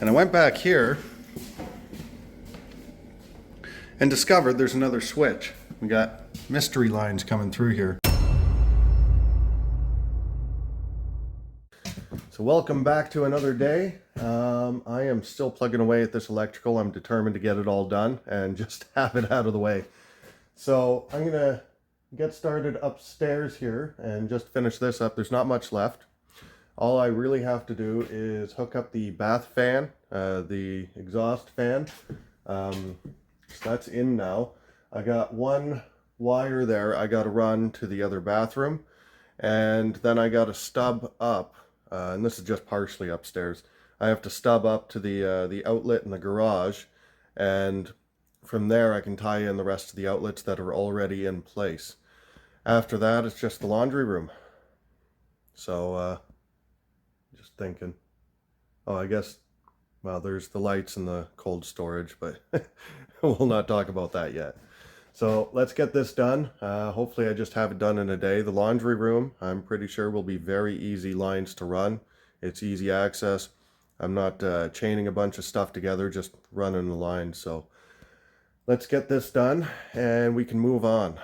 And I went back here and discovered there's another switch. We got mystery lines coming through here. So welcome back to another day. I am still plugging away at this electrical. I'm determined to get it all done and just have it out of the way. So I'm gonna get started upstairs here and just finish this up. There's not much left. All I really have to do is hook up the bath fan, the exhaust fan. So that's in now. I got one wire there I got to run to the other bathroom, and then I got to stub up, and this is just partially upstairs. I have to stub up to the outlet in the garage, and from there I can tie in the rest of the outlets that are already in place. After that, it's just the laundry room. So, just thinking. Oh, I guess, well, there's the lights and the cold storage, but we'll not talk about that yet. So let's get this done. Hopefully I just have it done in a day. The laundry room, I'm pretty sure will be very easy lines to run. It's easy access. I'm not chaining a bunch of stuff together, just running the lines. So let's get this done and we can move on.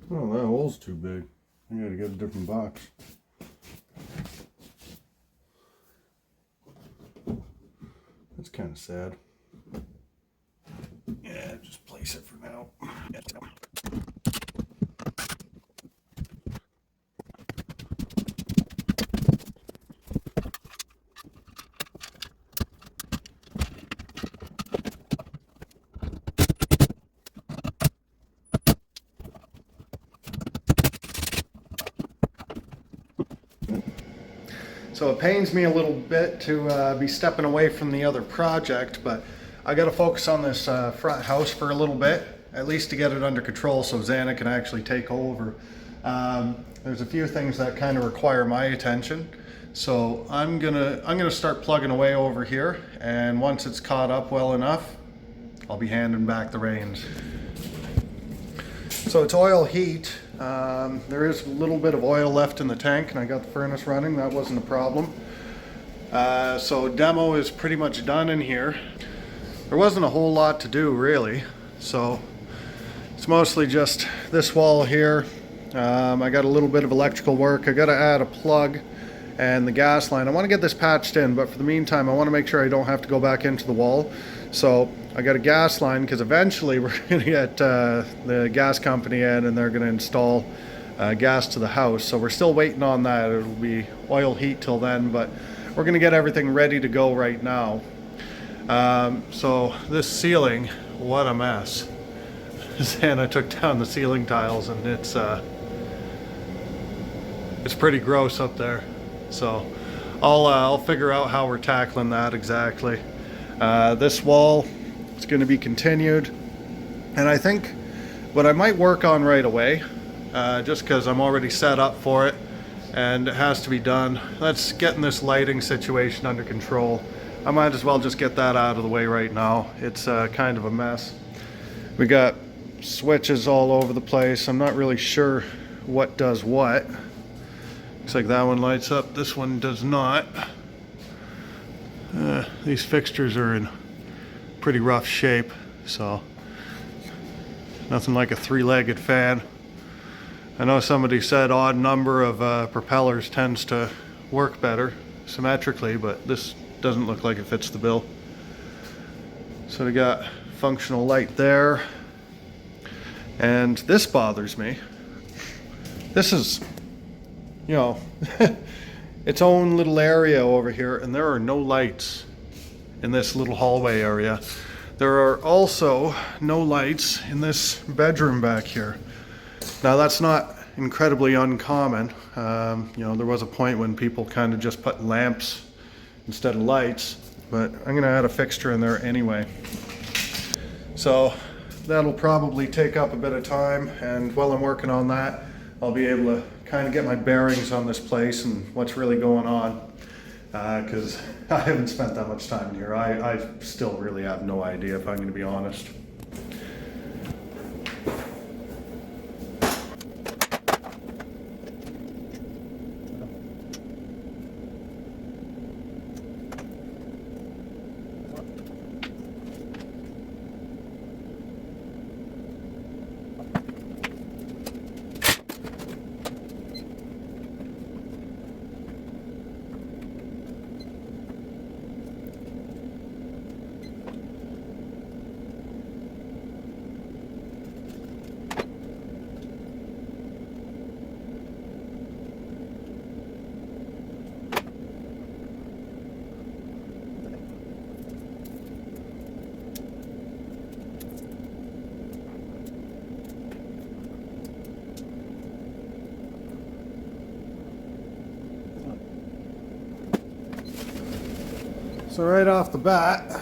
Oh, that hole's too big. I gotta get a different box. That's kind of sad. Yeah, just place it for now. So it pains me a little bit to be stepping away from the other project, but I got to focus on this front house for a little bit, at least to get it under control so Xana can actually take over. There's a few things that kind of require my attention. So I'm gonna start plugging away over here, and once it's caught up well enough, I'll be handing back the reins. So it's oil heat. There is a little bit of oil left in the tank, and I got the furnace running. That wasn't a problem. So demo is pretty much done in here. There wasn't a whole lot to do really, so it's mostly just this wall here. I got a little bit of electrical work. I got to add a plug and the gas line. I want to get this patched in, but for the meantime I want to make sure I don't have to go back into the wall. So I got a gas line because eventually we're going to get the gas company in and they're going to install gas to the house. So we're still waiting on that. It'll be oil heat till then, but we're going to get everything ready to go right now. So this ceiling, what a mess. Xana took down the ceiling tiles, and it's pretty gross up there. So I'll figure out how we're tackling that exactly. This wall is going to be continued, and I think what I might work on right away, just because I'm already set up for it and it has to be done, that's getting this lighting situation under control. I might as well just get that out of the way right now. It's kind of a mess. We got switches all over the place. I'm not really sure what does what. Looks like that one lights up, this one does not. These fixtures are in pretty rough shape, so nothing like a three-legged fan. I know somebody said odd number of propellers tends to work better symmetrically, but this doesn't look like it fits the bill. So we got functional light there, and this bothers me. This is, you know, its own little area over here, and there are no lights in this little hallway area. There are also no lights in this bedroom back here. Now that's not incredibly uncommon. You know, there was a point when people kind of just put lamps instead of lights, but I'm gonna add a fixture in there anyway. So that'll probably take up a bit of time, and while I'm working on that, I'll be able to kind of get my bearings on this place and what's really going on, because I haven't spent that much time in here. I still really have no idea, if I'm going to be honest. So right off the bat,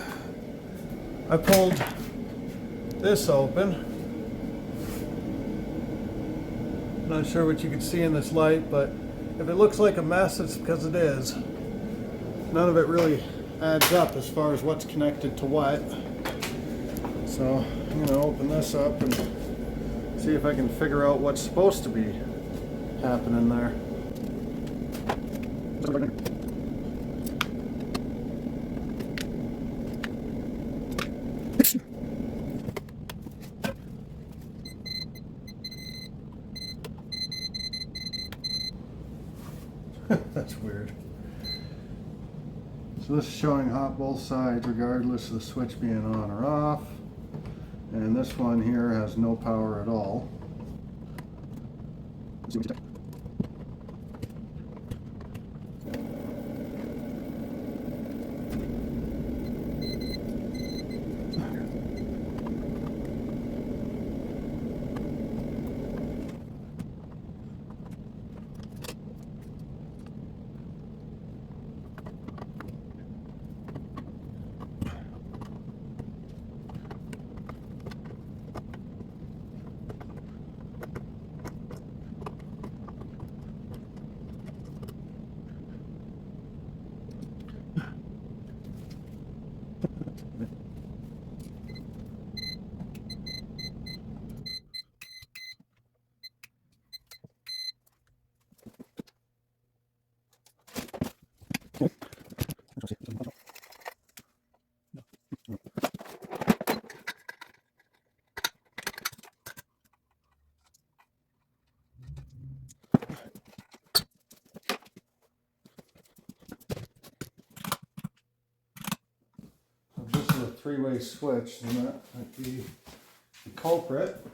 I pulled this open. Not sure what you can see in this light, but if it looks like a mess, it's because it is. None of it really adds up as far as what's connected to what. So I'm going to open this up and see if I can figure out what's supposed to be happening there. That's weird. So this is showing hot both sides regardless of the switch being on or off. And this one here has no power at all. This is a three-way switch, and that might be the culprit.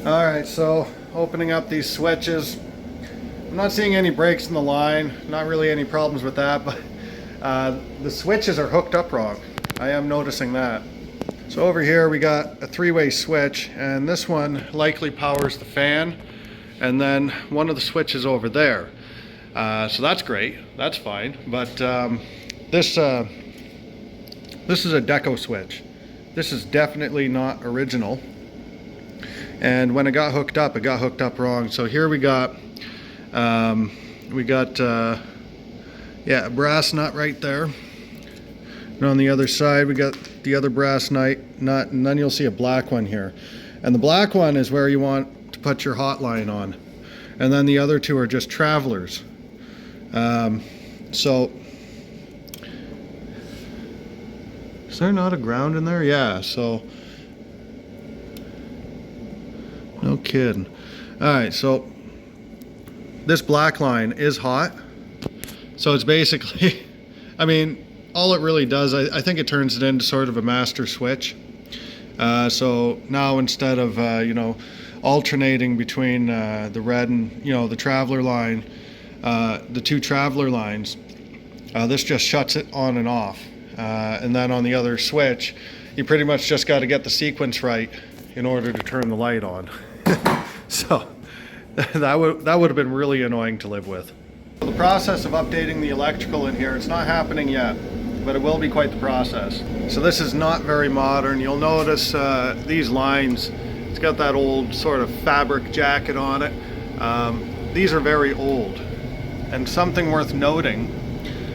Alright, so opening up these switches. I'm not seeing any breaks in the line, not really any problems with that, but the switches are hooked up wrong. I am noticing that. So over here we got a three-way switch, and this one likely powers the fan, and then one of the switches over there. So that's great, that's fine, but this is a deco switch. This is definitely not original. And when it got hooked up wrong. So here we got yeah, a brass nut right there. And on the other side we got the other brass nut, and then you'll see a black one here. And the black one is where you want to put your hot line on. And then the other two are just travelers. So is there not a ground in there? Yeah, so no kidding. Alright, so this black line is hot. So it's basically, I mean, all it really does, I think it turns it into sort of a master switch. So now instead of, you know, alternating between the red and, you know, the traveler line, the two traveler lines, this just shuts it on and off. And then on the other switch, you pretty much just got to get the sequence right in order to turn the light on. So that would have been really annoying to live with. The process of updating the electrical in here, it's not happening yet, but it will be quite the process. So this is not very modern. You'll notice these lines, it's got that old sort of fabric jacket on it. These are very old. And something worth noting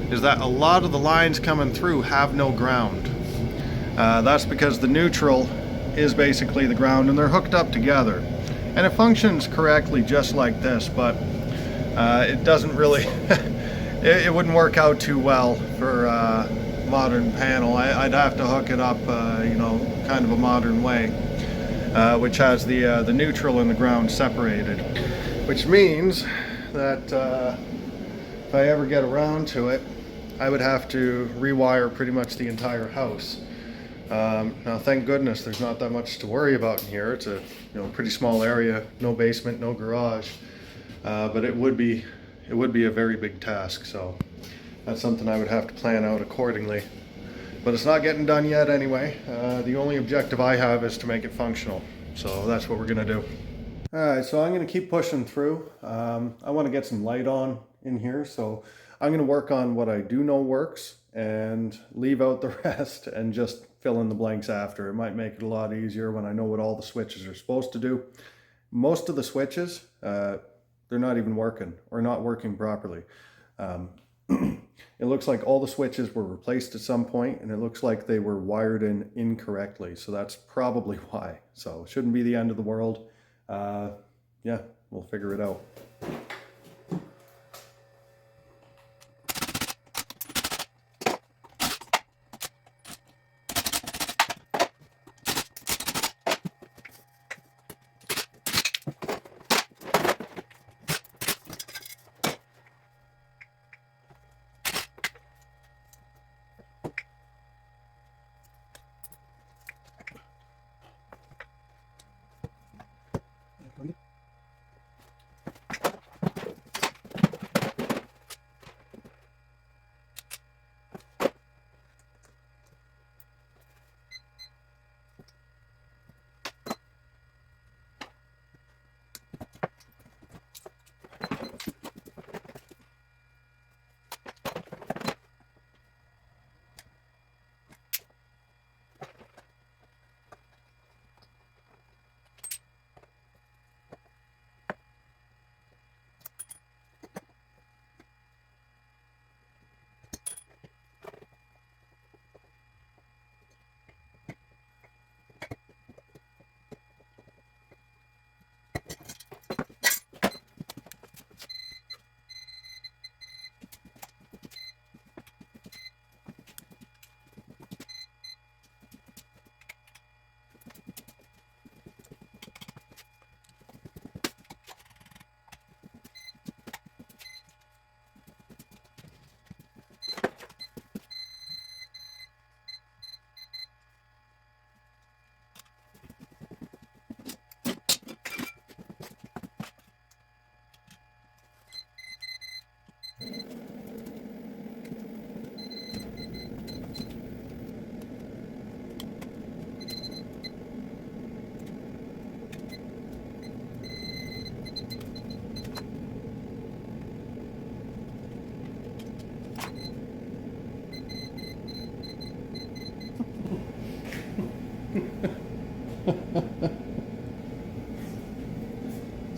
is that a lot of the lines coming through have no ground. That's because the neutral is basically the ground, and they're hooked up together. And it functions correctly just like this, but it doesn't really, it wouldn't work out too well for a modern panel. I'd have to hook it up, you know, kind of a modern way, which has the neutral and the ground separated. Which means that if I ever get around to it, I would have to rewire pretty much the entire house. Now, thank goodness there's not that much to worry about in here. It's a pretty small area, no basement, no garage, but it would be a very big task. So that's something I would have to plan out accordingly. But it's not getting done yet anyway. The only objective I have is to make it functional. So that's what we're gonna do. All right, so I'm gonna keep pushing through. I want to get some light on in here, so I'm gonna work on what I do know works and leave out the rest and just fill in the blanks after. It might make it a lot easier when I know what all the switches are supposed to do. Most of the switches, they're not even working or not working properly. It looks like all the switches were replaced at some point, and it looks like they were wired in incorrectly. So that's probably why. So it shouldn't be the end of the world. Yeah, we'll figure it out.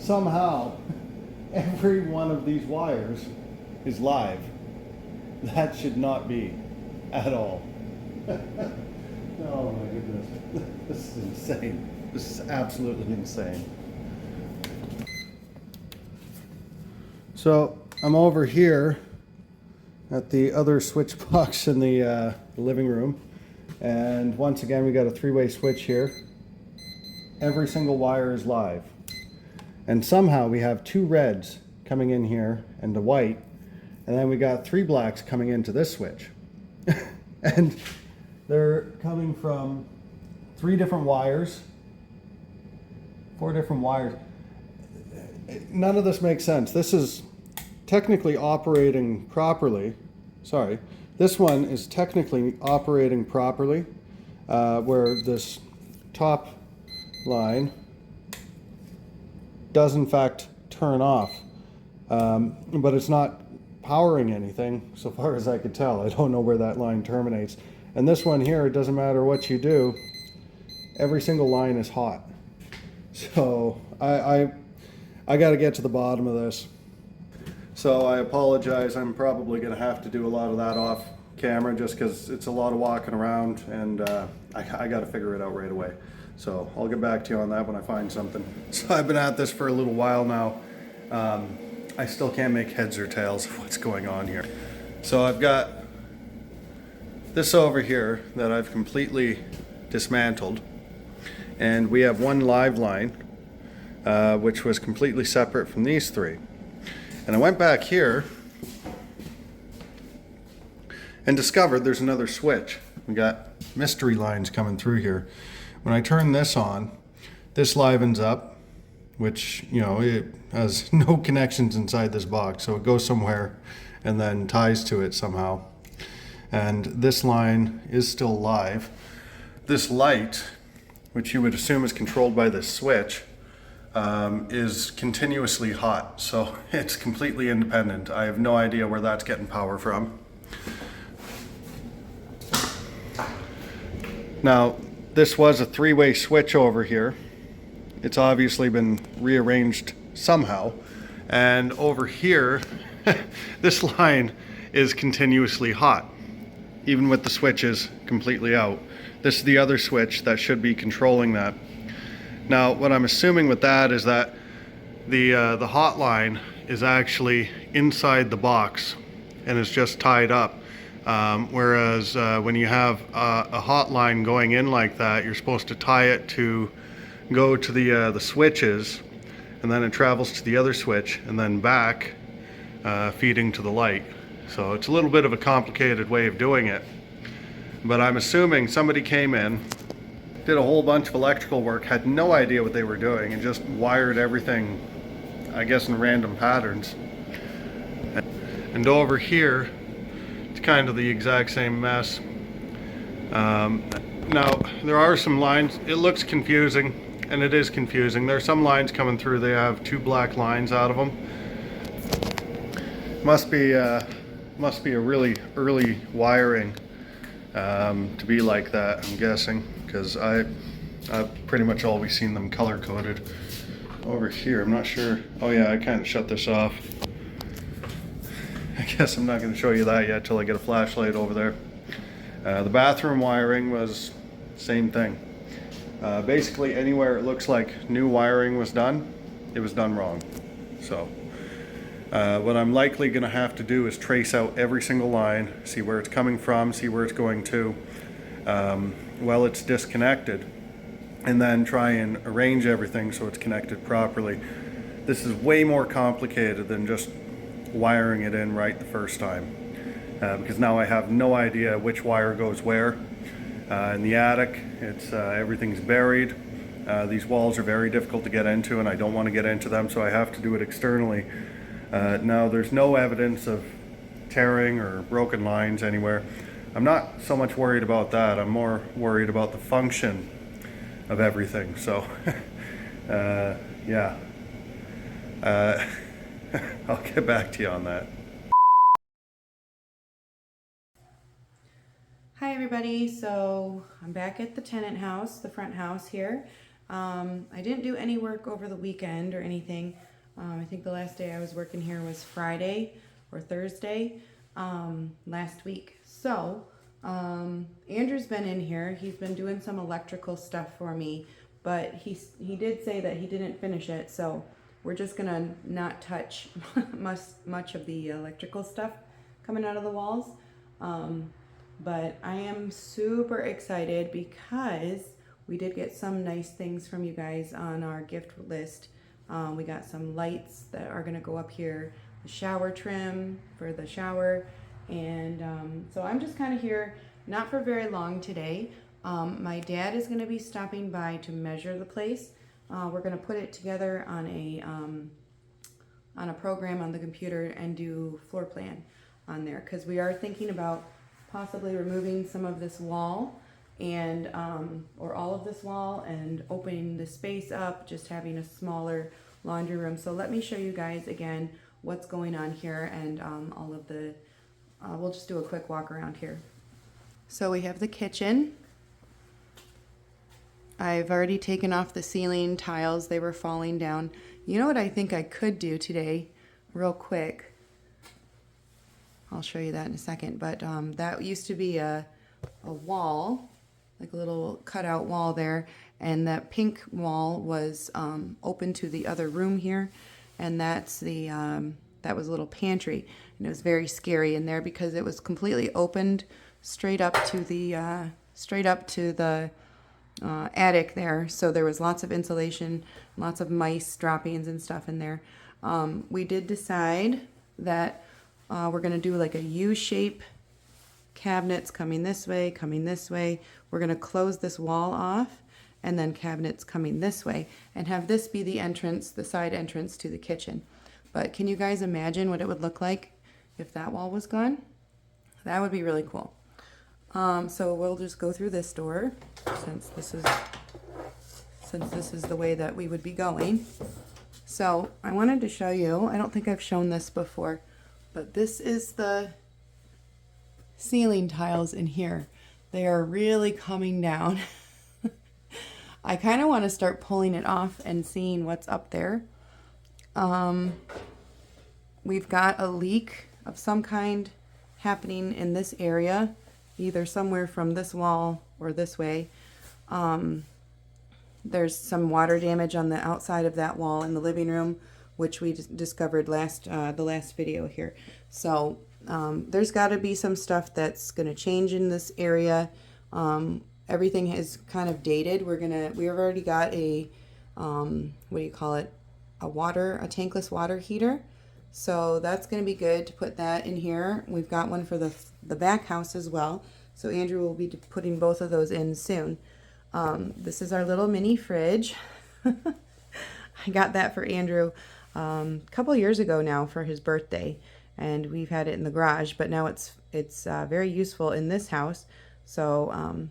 somehow every one of these wires is live. That should not be at all. Oh my goodness. This is insane. This is absolutely insane. So I'm over here at the other switch box in the living room. And once again, we got a three-way switch here. Every single wire is live. And somehow we have two reds coming in here and a white. And then we got three blacks coming into this switch. And they're coming from 3 different wires, 4 different wires. None of this makes sense. This is technically operating properly. Sorry. This one is technically operating properly, where this top line does in fact turn off, but it's not powering anything so far as I could tell. I don't know where that line terminates. And this one here, it doesn't matter what you do, every single line is hot. So I got to get to the bottom of this. So I apologize. I'm probably going to have to do a lot of that off camera just because it's a lot of walking around, and I got to figure it out right away. So I'll get back to you on that when I find something. So I've been at this for a little while now. I still can't make heads or tails of what's going on here. So I've got this over here that I've completely dismantled, and we have one live line which was completely separate from these 3. And I went back here and discovered there's another switch. We got mystery lines coming through here. When I turn this on, this livens up, which, you know, it has no connections inside this box, so it goes somewhere and then ties to it somehow. And this line is still live. This light, which you would assume is controlled by this switch, is continuously hot, so it's completely independent. I have no idea where that's getting power from. Now, this was a 3-way switch over here. It's obviously been rearranged somehow. And over here, this line is continuously hot, even with the switches completely out. This is the other switch that should be controlling that. Now, what I'm assuming with that is that the hot line is actually inside the box and is just tied up. Whereas when you have a hot line going in like that, you're supposed to tie it to go to the switches, and then it travels to the other switch and then back, feeding to the light. So it's a little bit of a complicated way of doing it. But I'm assuming somebody came in, did a whole bunch of electrical work, had no idea what they were doing, and just wired everything, I guess, in random patterns. And over here, it's kind of the exact same mess. Now, there are some lines. It looks confusing, and it is confusing. There are some lines coming through. They have 2 black lines out of them. Must be a really early wiring to be like that, I'm guessing, because I've pretty much always seen them color coded. Over here, I'm not sure. Oh yeah, I kind of shut this off. I guess I'm not going to show you that yet till I get a flashlight over there. The bathroom wiring was same thing. Basically anywhere it looks like new wiring was done, it was done wrong. So what I'm likely going to have to do is trace out every single line, see where it's coming from, see where it's going to, while it's disconnected, and then try and arrange everything so it's connected properly. This is way more complicated than just wiring it in right the first time, because now I have no idea which wire goes where. In the attic, it's everything's buried. These walls are very difficult to get into, and I don't want to get into them, so I have to do it externally. Now, there's no evidence of tearing or broken lines anywhere. I'm not so much worried about that. I'm more worried about the function of everything. So, yeah. I'll get back to you on that. Hi everybody, so I'm back at the Tenant house, the front house here. I didn't do any work over the weekend or anything. I think the last day I was working here was Friday or Thursday last week. So Andrew's been in here. He's been doing some electrical stuff for me, but he did say that he didn't finish it. So we're just gonna not touch much of the electrical stuff coming out of the walls. But I am super excited because we did get some nice things from you guys on our gift list. We got some lights that are gonna go up here, the shower trim for the shower, and so I'm just kind of here, not for very long today. My dad is gonna be stopping by to measure the place. We're gonna put it together on a program on the computer and do floor plan on there, because we are thinking about possibly removing some of this wall and or all of this wall and opening the space up, just having a smaller laundry room. So let me show you guys again what's going on here, and all of the we'll just do a quick walk around here. So we have the kitchen. I've already taken off the ceiling tiles, they were falling down. You know what I think I could do today real quick, I'll show you that in a second, but that used to be a wall, like a little cutout wall there, and that pink wall was open to the other room here, and that's the that was a little pantry, and it was very scary in there because it was completely opened straight up to the attic there, so there was lots of insulation, lots of mice droppings and stuff in there. We did decide that we're going to do like a U-shape cabinets coming this way, coming this way. We're going to close this wall off, and then cabinets coming this way, and have this be the entrance, the side entrance to the kitchen. But can you guys imagine what it would look like if that wall was gone? That would be really cool. So we'll just go through this door, since this is the way that we would be going. So I wanted to show you, I don't think I've shown this before, but this is the ceiling tiles in here. They are really coming down. I kind of want to start pulling it off and seeing what's up there. We've got a leak of some kind happening in this area, either somewhere from this wall or this way. There's some water damage on the outside of that wall in the living room, which we discovered the last video here. So there's got to be some stuff that's going to change in this area. Everything is kind of dated. We've already got a what do you call it? A tankless water heater. So that's going to be good to put that in here. We've got one for the back house as well. So Andrew will be putting both of those in soon. This is our little mini fridge. I got that for Andrew a couple years ago now for his birthday, and we've had it in the garage, but now it's very useful in this house. So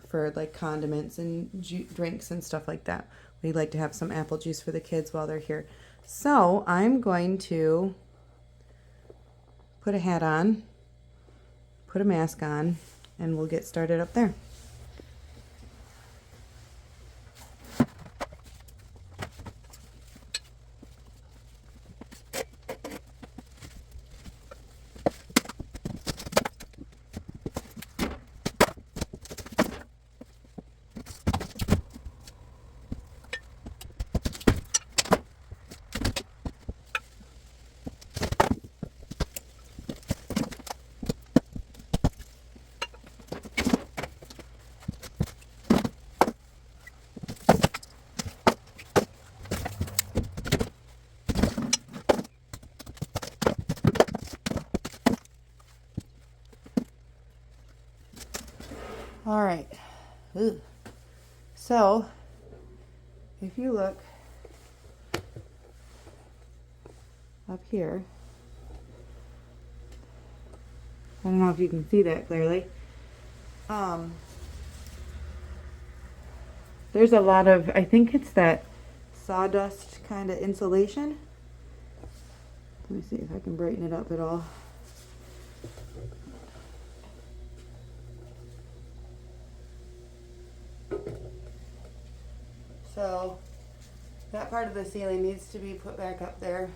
for like condiments and drinks and stuff like that. We like to have some apple juice for the kids while they're here. So I'm going to put a hat on, put a mask on, and we'll get started up there. All right. Ooh. So if you look up here, I don't know if you can see that clearly. There's a lot of, I think it's that sawdust kind of insulation. Let me see if I can brighten it up at all. So that part of the ceiling needs to be put back up there.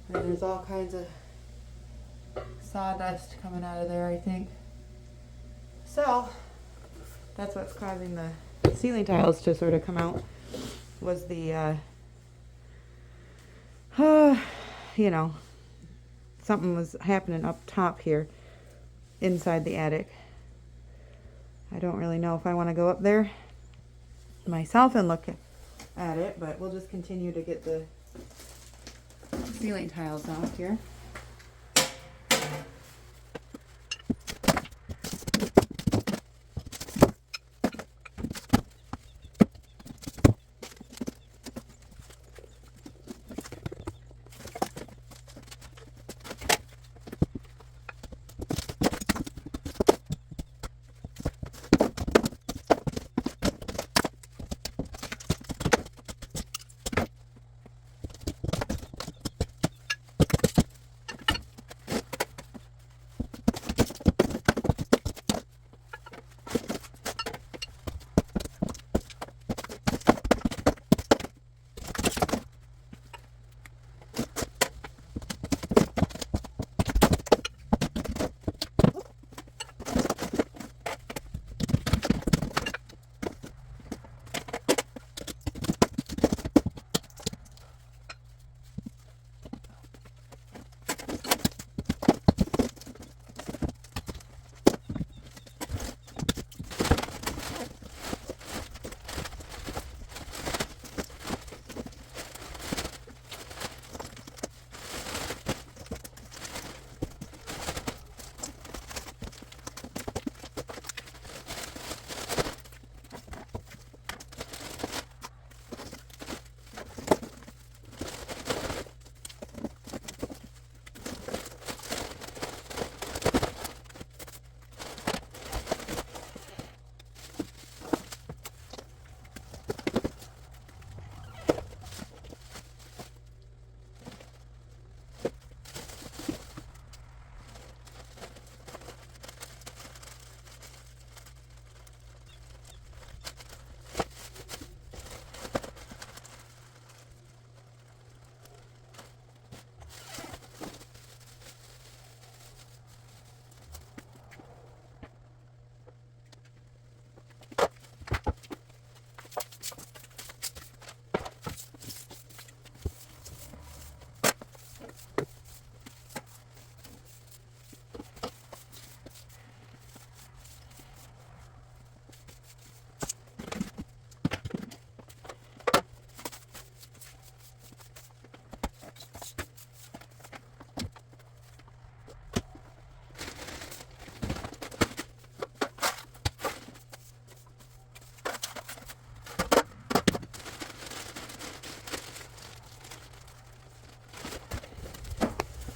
And there's all kinds of sawdust coming out of there, I think. So that's what's causing the ceiling tiles to sort of come out, was the, you know, something was happening up top here inside the attic. I don't really know if I want to go up there myself and look at it, but we'll just continue to get the ceiling tiles out here.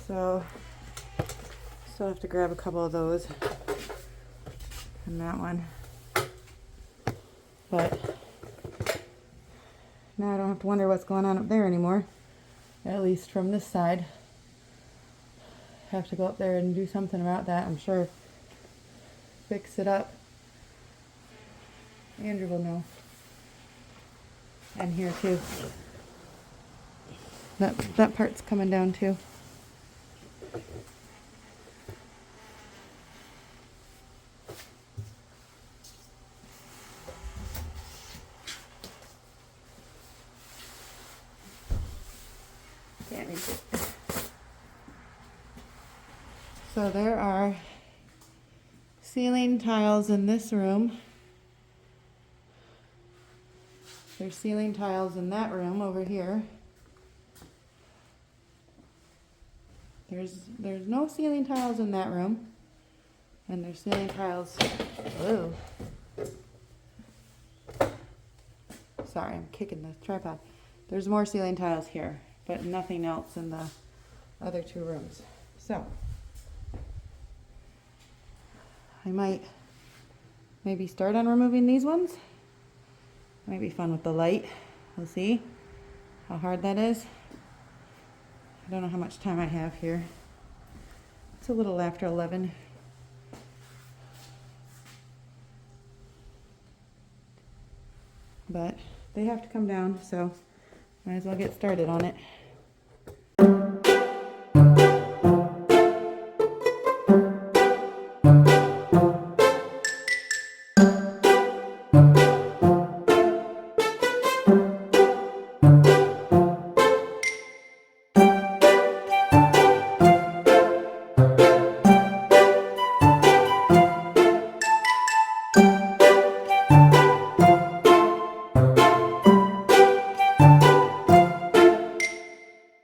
So still have to grab a couple of those and that one. But now I don't have to wonder what's going on up there anymore. At least from this side. Have to go up there and do something about that, I'm sure. Fix it up. Andrew will know. And here too. That part's coming down too. Can't reach it. So there are ceiling tiles in this room. There's ceiling tiles in that room over here. There's no ceiling tiles in that room. And there's ceiling tiles. Oh. Sorry, I'm kicking the tripod. There's more ceiling tiles here, but nothing else in the other two rooms. So I might maybe start on removing these ones. Might be fun with the light. We'll see how hard that is. I don't know how much time I have here. It's a little after 11. But but they have to come down, so might as well get started on it.